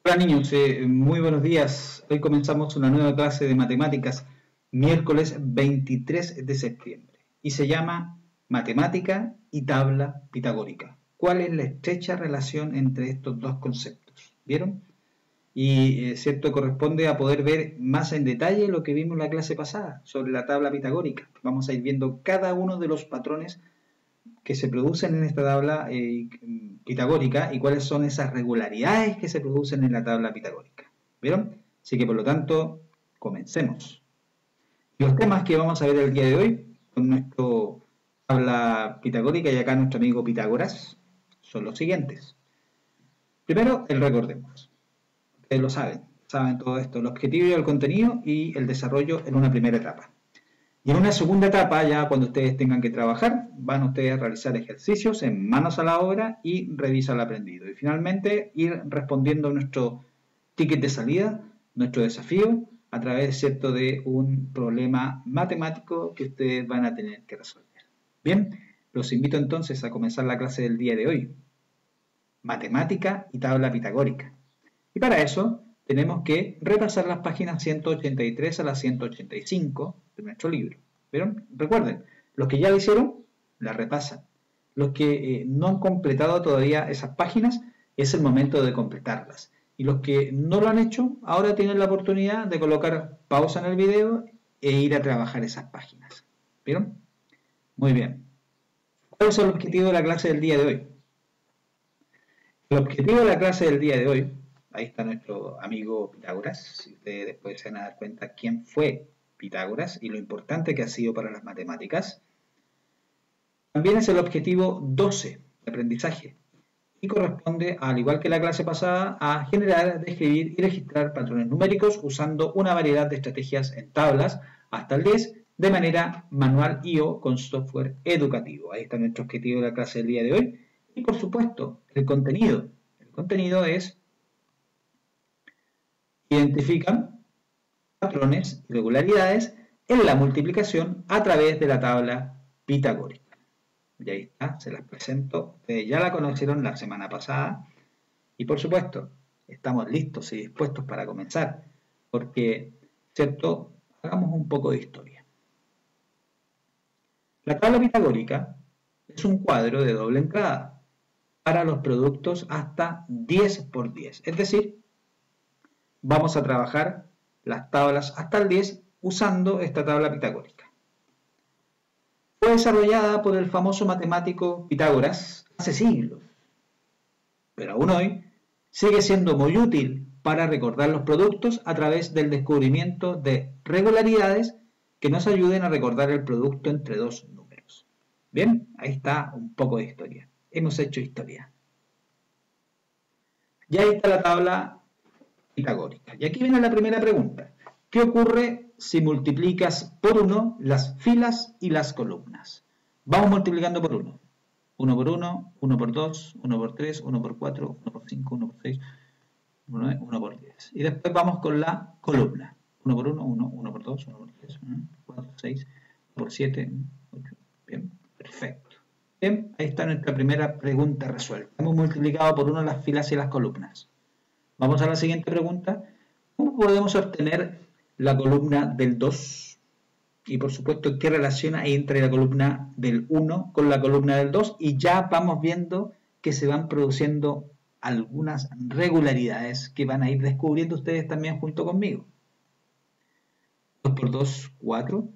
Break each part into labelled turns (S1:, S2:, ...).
S1: Hola niños, muy buenos días. Hoy comenzamos una nueva clase de matemáticas, miércoles 23 de septiembre, y se llama Matemática y tabla pitagórica. ¿Cuál es la estrecha relación entre estos dos conceptos? ¿Vieron? Y cierto, corresponde a poder ver más en detalle lo que vimos en la clase pasada sobre la tabla pitagórica. Vamos a ir viendo cada uno de los patrones que se producen en esta tabla pitagórica y cuáles son esas regularidades que se producen en la tabla pitagórica. ¿Vieron? Así que por lo tanto, comencemos. Los temas que vamos a ver el día de hoy con nuestra tabla pitagórica y acá nuestro amigo Pitágoras son los siguientes. Primero, el recordemos. Ustedes lo saben todo esto, el objetivo y el contenido y el desarrollo en una primera etapa. Y en una segunda etapa, ya cuando ustedes tengan que trabajar, van ustedes a realizar ejercicios en manos a la obra y revisar el aprendido. Y finalmente, ir respondiendo a nuestro ticket de salida, nuestro desafío, a través, ¿cierto?, de un problema matemático que ustedes van a tener que resolver. Bien, los invito entonces a comenzar la clase del día de hoy. Matemática y tabla pitagórica. Y para eso tenemos que repasar las páginas 183 a las 185 de nuestro libro. ¿Vieron? Recuerden, los que ya lo hicieron, la repasan. Los que no han completado todavía esas páginas, es el momento de completarlas. Y los que no lo han hecho, ahora tienen la oportunidad de colocar pausa en el video e ir a trabajar esas páginas. ¿Vieron? Muy bien. ¿Cuál es el objetivo de la clase del día de hoy? El objetivo de la clase del día de hoy, ahí está nuestro amigo Pitágoras, si ustedes después se van a dar cuenta quién fue Pitágoras y lo importante que ha sido para las matemáticas. También es el objetivo 12 de aprendizaje y corresponde, al igual que la clase pasada, a generar, describir y registrar patrones numéricos usando una variedad de estrategias en tablas hasta el 10 de manera manual y o con software educativo. Ahí está nuestro objetivo de la clase del día de hoy. Y por supuesto, el contenido. El contenido es identifican patrones y regularidades en la multiplicación a través de la tabla pitagórica. Y ahí está, se las presento. Ustedes ya la conocieron la semana pasada. Y por supuesto, estamos listos y dispuestos para comenzar. Porque, ¿cierto? Hagamos un poco de historia. La tabla pitagórica es un cuadro de doble entrada para los productos hasta 10 por 10. Es decir, vamos a trabajar las tablas hasta el 10 usando esta tabla pitagórica. Fue desarrollada por el famoso matemático Pitágoras hace siglos, pero aún hoy sigue siendo muy útil para recordar los productos a través del descubrimiento de regularidades que nos ayuden a recordar el producto entre dos números. Bien, ahí está un poco de historia. Hemos hecho historia. Ya ahí está la tabla pitagórica. Y aquí viene la primera pregunta. ¿Qué ocurre si multiplicas por 1 las filas y las columnas? Vamos multiplicando por 1. 1 por 1, 1 por 2, 1 por 3, 1 por 4, 1 por 5, 1 por 6, 1 por 10. Y después vamos con la columna. 1 por 1, 1, 1 por 2, 1 por 3, 4, 6, 1 por 7, 8. Bien, perfecto. Bien, ahí está nuestra primera pregunta resuelta. Hemos multiplicado por 1 las filas y las columnas. Vamos a la siguiente pregunta. ¿Cómo podemos obtener la columna del 2? Y por supuesto, ¿qué relación hay entre la columna del 1 con la columna del 2? Y ya vamos viendo que se van produciendo algunas regularidades que van a ir descubriendo ustedes también junto conmigo. 2 por 2, 4.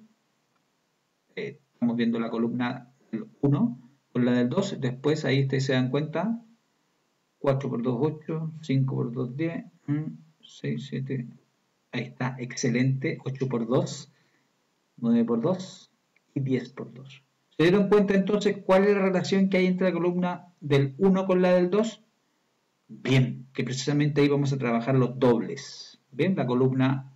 S1: Estamos viendo la columna del 1 con la del 2. Después ahí ustedes se dan cuenta. 4 por 2, 8. 5 por 2, 10. 6, 7. Ahí está, excelente. 8 por 2. 9 por 2 y 10 por 2. ¿Se dieron cuenta entonces cuál es la relación que hay entre la columna del 1 con la del 2? Bien, que precisamente ahí vamos a trabajar los dobles. Bien, la columna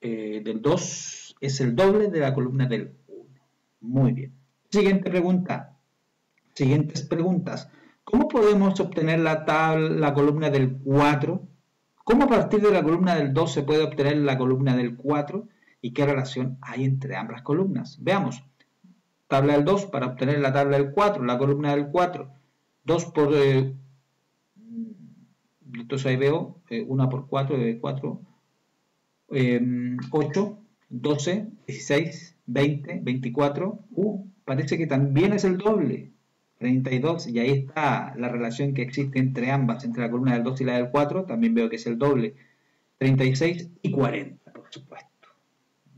S1: del 2 es el doble de la columna del 1. Muy bien. Siguiente pregunta. Siguientes preguntas. ¿Cómo podemos obtener la columna del 4? ¿Cómo a partir de la columna del 2 se puede obtener la columna del 4? ¿Y qué relación hay entre ambas columnas? Veamos. Tabla del 2 para obtener la tabla del 4, la columna del 4. 2 Entonces ahí veo 1 por 4 de 4, 8, 12, 16, 20, 24. Parece que también es el doble. 32, y ahí está la relación que existe entre ambas, entre la columna del 2 y la del 4. También veo que es el doble. 36 y 40, por supuesto.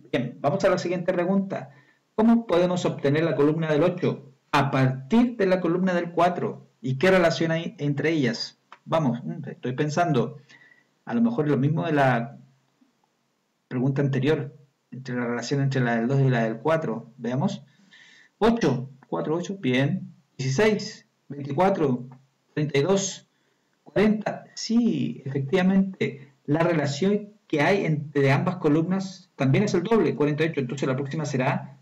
S1: Bien, vamos a la siguiente pregunta. ¿Cómo podemos obtener la columna del 8 a partir de la columna del 4? ¿Y qué relación hay entre ellas? Vamos, estoy pensando, a lo mejor lo mismo de la pregunta anterior, entre la relación entre la del 2 y la del 4. Veamos. 8, 4, 8, bien. 16, 24, 32, 40. Sí, efectivamente, la relación que hay entre ambas columnas también es el doble, 48. Entonces la próxima será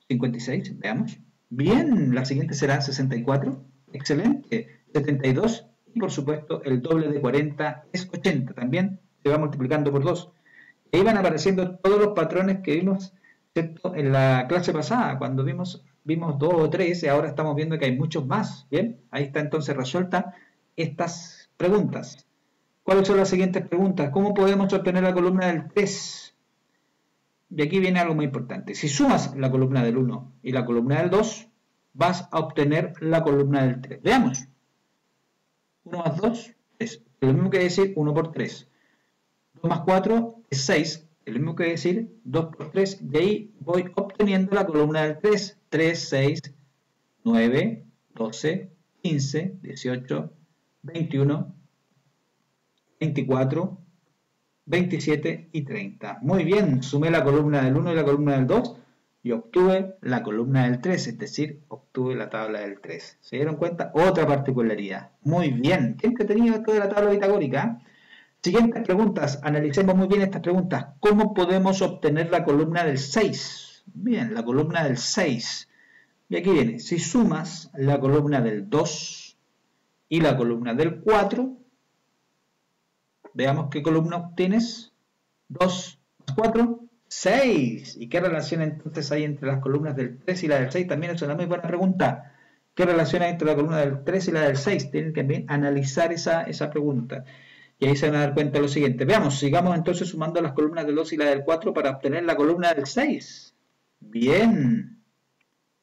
S1: 56, veamos. Bien, la siguiente será 64. Excelente. 72. Y por supuesto, el doble de 40 es 80. También se va multiplicando por 2. Y ahí van apareciendo todos los patrones que vimos, ¿cierto?, en la clase pasada, cuando vimos 2 o 3, y ahora estamos viendo que hay muchos más. Bien, ahí está entonces resuelta estas preguntas. ¿Cuáles son las siguientes preguntas? ¿Cómo podemos obtener la columna del 3? Y aquí viene algo muy importante. Si sumas la columna del 1 y la columna del 2, vas a obtener la columna del 3. Veamos. 1 más 2 es lo mismo que decir 1 por 3. 2 más 4 es 6. Es lo mismo que decir 2 por 3. De ahí voy obteniendo la columna del 3. 3, 6, 9, 12, 15, 18, 21, 24, 27 y 30. Muy bien, sumé la columna del 1 y la columna del 2 y obtuve la columna del 3, es decir, obtuve la tabla del 3. ¿Se dieron cuenta? Otra particularidad. Muy bien, qué entretenido esto de la tabla pitagórica. Siguientes preguntas, analicemos muy bien estas preguntas. ¿Cómo podemos obtener la columna del 6? Bien, la columna del 6. Y aquí viene, si sumas la columna del 2 y la columna del 4, veamos qué columna obtienes. 2 más 4, 6. ¿Y qué relación entonces hay entre las columnas del 3 y la del 6? También es una muy buena pregunta. ¿Qué relación hay entre la columna del 3 y la del 6? Tienen que analizar esa pregunta. Y ahí se van a dar cuenta de lo siguiente. Veamos, sigamos entonces sumando las columnas del 2 y la del 4 para obtener la columna del 6. Bien.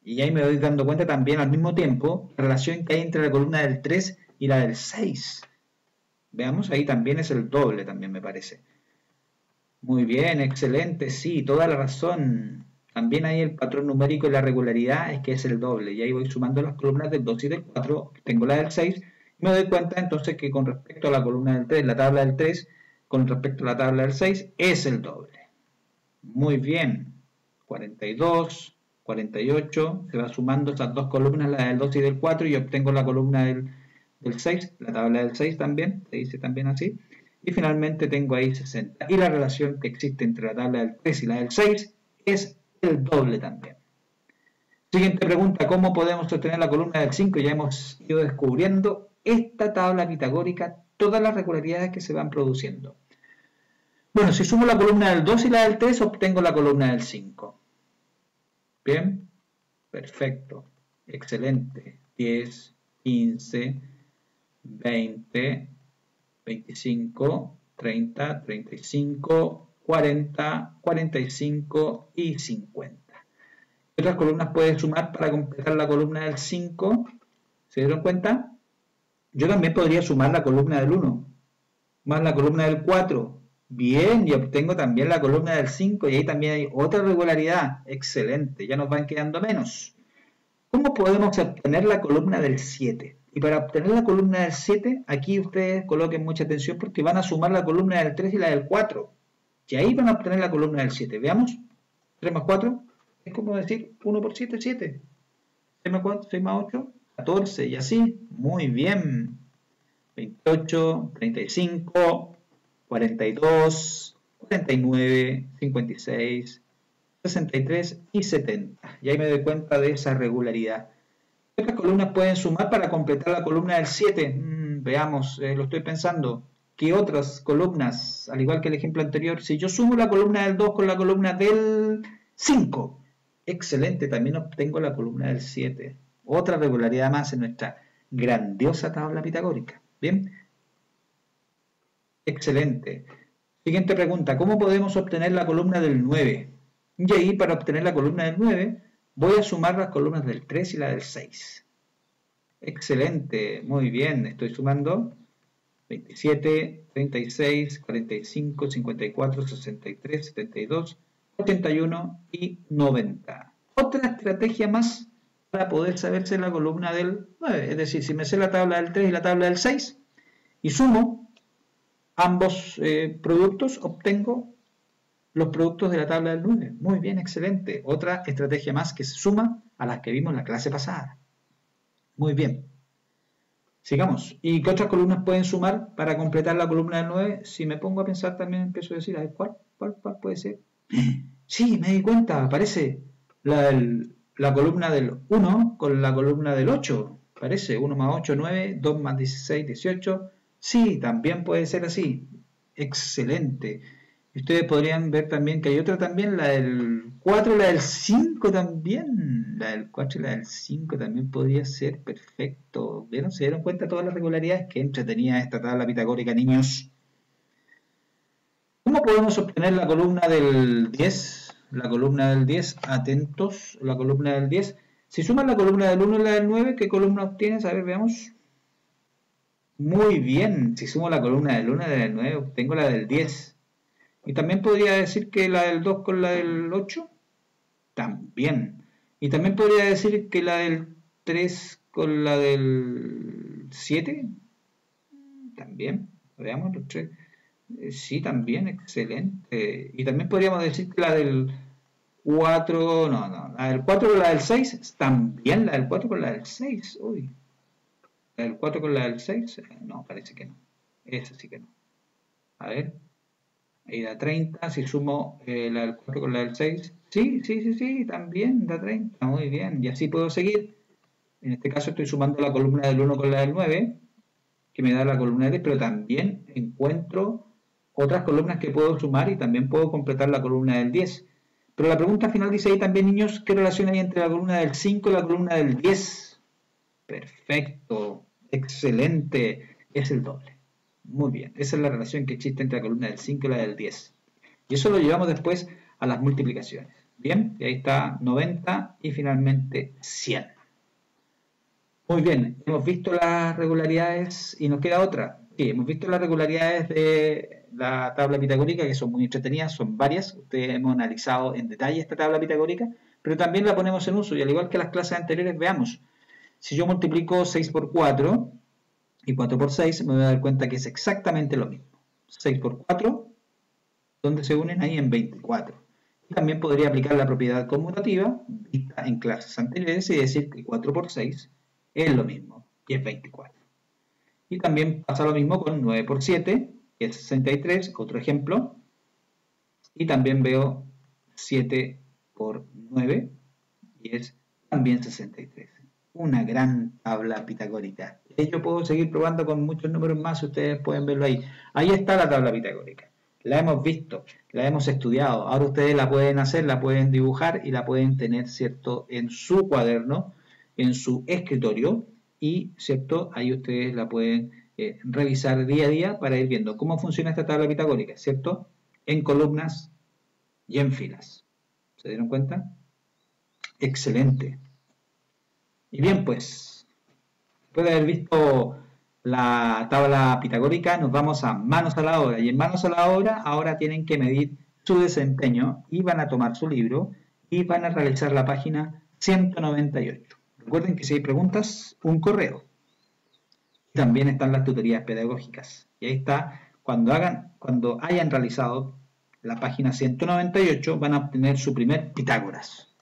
S1: Y ahí me doy dando cuenta también al mismo tiempo la relación que hay entre la columna del 3 y la del 6. Veamos, ahí también es el doble, también me parece. Muy bien, excelente, sí, toda la razón. También hay el patrón numérico y la regularidad es que es el doble. Y ahí voy sumando las columnas del 2 y del 4, tengo la del 6. Y me doy cuenta entonces que con respecto a la columna del 3, la tabla del 3, con respecto a la tabla del 6, es el doble. Muy bien, 42, 48, se va sumando estas dos columnas, la del 2 y del 4, y obtengo la columna del 6, la tabla del 6 también, se dice también así. Y finalmente tengo ahí 60. Y la relación que existe entre la tabla del 3 y la del 6 es el doble también. Siguiente pregunta, ¿cómo podemos obtener la columna del 5? Ya hemos ido descubriendo esta tabla pitagórica, todas las regularidades que se van produciendo. Bueno, si sumo la columna del 2 y la del 3, obtengo la columna del 5. Bien, perfecto, excelente. 10, 15, 20, 25, 30, 35, 40, 45 y 50. ¿Qué otras columnas pueden sumar para completar la columna del 5? ¿Se dieron cuenta? Yo también podría sumar la columna del 1 más la columna del 4. Bien, y obtengo también la columna del 5 y ahí también hay otra regularidad. Excelente, ya nos van quedando menos. ¿Cómo podemos obtener la columna del 7? Y para obtener la columna del 7, aquí ustedes coloquen mucha atención porque van a sumar la columna del 3 y la del 4. Y ahí van a obtener la columna del 7. Veamos, 3 más 4, es como decir 1 por 7, 7. 6 más 4, 6 más 8, 14 y así. Muy bien. 28, 35, 42, 49, 56, 63 y 70. Y ahí me doy cuenta de esa regularidad. ¿Qué otras columnas pueden sumar para completar la columna del 7? Veamos, lo estoy pensando. ¿Qué otras columnas? Al igual que el ejemplo anterior, si yo sumo la columna del 2 con la columna del 5, excelente, también obtengo la columna del 7. Otra regularidad más en nuestra grandiosa tabla pitagórica. Bien, Excelente. Siguiente pregunta, ¿cómo podemos obtener la columna del 9? Y ahí, para obtener la columna del 9, voy a sumar las columnas del 3 y la del 6. Excelente, muy bien, estoy sumando 27, 36, 45, 54, 63, 72, 81 y 90. Otra estrategia más para poder saberse la columna del 9. Es decir, si me sé la tabla del 3 y la tabla del 6 y sumo ambos productos, obtengo los productos de la tabla del 9. Muy bien, excelente. Otra estrategia más que se suma a las que vimos en la clase pasada. Muy bien. Sigamos. ¿Y qué otras columnas pueden sumar para completar la columna del 9? Si me pongo a pensar también empiezo a decir, a ver, ¿cuál puede ser? Sí, me di cuenta, aparece la columna del 1 con la columna del 8. Parece 1 más 8, 9, 2 más 16, 18. Sí, también puede ser así. Excelente. Ustedes podrían ver también que hay otra también, la del 4 y la del 5 también. La del 4 y la del 5 también podría ser perfecto. ¿Vieron? ¿Se dieron cuenta de todas las regularidades? Qué entretenida esta tabla pitagórica, niños. ¿Cómo podemos obtener la columna del 10? La columna del 10, atentos, la columna del 10. Si suman la columna del 1 y la del 9, ¿qué columna obtienes? A ver, veamos. Muy bien, si sumo la columna del 1 y la del 9, obtengo la del 10. Y también podría decir que la del 2 con la del 8, también. Y también podría decir que la del 3 con la del 7, también. Veamos los 3. Sí, también, excelente. Y también podríamos decir que la del 4, no, la del 4 con la del 6, también la del 4 con la del 6. Uy, la del 4 con la del 6, no, parece que no. Esa sí que no. A ver. Ahí da 30, si sumo la del 4 con la del 6, sí, también da 30, muy bien, y así puedo seguir. En este caso estoy sumando la columna del 1 con la del 9, que me da la columna del 10, pero también encuentro otras columnas que puedo sumar y también puedo completar la columna del 10. Pero la pregunta final dice ahí también, niños, ¿qué relación hay entre la columna del 5 y la columna del 10? Perfecto, excelente, es el doble. Muy bien, esa es la relación que existe entre la columna del 5 y la del 10. Y eso lo llevamos después a las multiplicaciones. Bien, y ahí está 90 y finalmente 100. Muy bien, hemos visto las regularidades y nos queda otra. Sí, hemos visto las regularidades de la tabla pitagórica, que son muy entretenidas, son varias. Ustedes hemos analizado en detalle esta tabla pitagórica, pero también la ponemos en uso. Y al igual que las clases anteriores, veamos. Si yo multiplico 6 por 4 y 4 por 6, me voy a dar cuenta que es exactamente lo mismo. 6 por 4, ¿dónde se unen? Ahí en 24. Y también podría aplicar la propiedad conmutativa, vista en clases anteriores, y decir que 4 por 6 es lo mismo, y es 24. Y también pasa lo mismo con 9 por 7, que es 63, otro ejemplo. Y también veo 7 por 9, y es también 63. Una gran tabla pitagórica. Y yo puedo seguir probando con muchos números más, ustedes pueden verlo ahí. Ahí está la tabla pitagórica. La hemos visto, la hemos estudiado. Ahora ustedes la pueden hacer, la pueden dibujar y la pueden tener, ¿cierto?, en su cuaderno, en su escritorio. Y, ¿cierto?, ahí ustedes la pueden revisar día a día para ir viendo cómo funciona esta tabla pitagórica, ¿cierto?, en columnas y en filas. ¿Se dieron cuenta? Excelente. Y bien, pues, después de haber visto la tabla pitagórica, nos vamos a manos a la obra. Y en manos a la obra, ahora tienen que medir su desempeño y van a tomar su libro y van a realizar la página 198. Recuerden que si hay preguntas, un correo. También están las tutorías pedagógicas. Y ahí está, cuando hayan realizado la página 198, van a obtener su primer Pitágoras.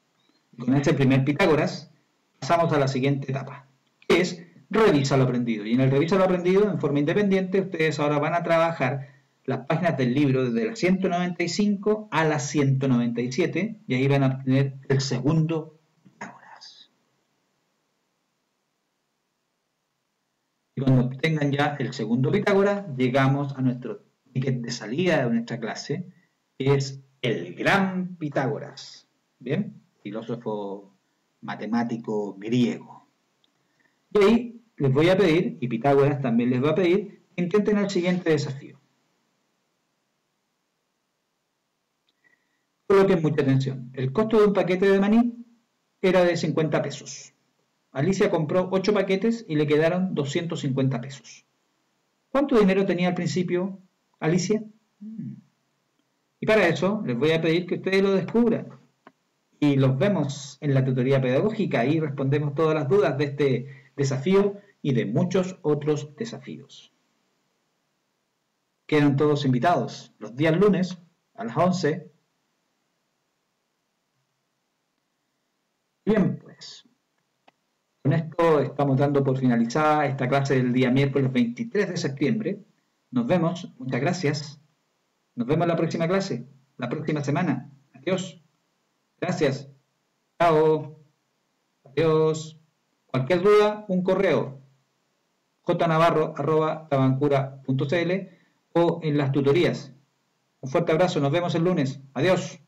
S1: Y con este primer Pitágoras, pasamos a la siguiente etapa, que es revisa lo aprendido. Y en el revisa lo aprendido, en forma independiente, ustedes ahora van a trabajar las páginas del libro desde la 195 a la 197 y ahí van a obtener el segundo Pitágoras. Y cuando obtengan ya el segundo Pitágoras, llegamos a nuestro ticket de salida de nuestra clase, que es el gran Pitágoras. Bien, filósofo matemático griego. Y ahí les voy a pedir, y Pitágoras también les va a pedir, que intenten el siguiente desafío. Coloquen mucha atención. El costo de un paquete de maní era de 50 pesos. Alicia compró 8 paquetes y le quedaron 250 pesos. ¿Cuánto dinero tenía al principio Alicia? Y para eso les voy a pedir que ustedes lo descubran. Y los vemos en la tutoría pedagógica. Ahí respondemos todas las dudas de este desafío y de muchos otros desafíos. Quedan todos invitados los días lunes a las 11. Bien, pues, con esto estamos dando por finalizada esta clase del día miércoles 23 de septiembre. Nos vemos, muchas gracias. Nos vemos en la próxima clase, la próxima semana. Adiós. Gracias. Chao. Adiós. Cualquier duda, un correo. jnavarro@tabancura.cl o en las tutorías. Un fuerte abrazo, nos vemos el lunes. Adiós.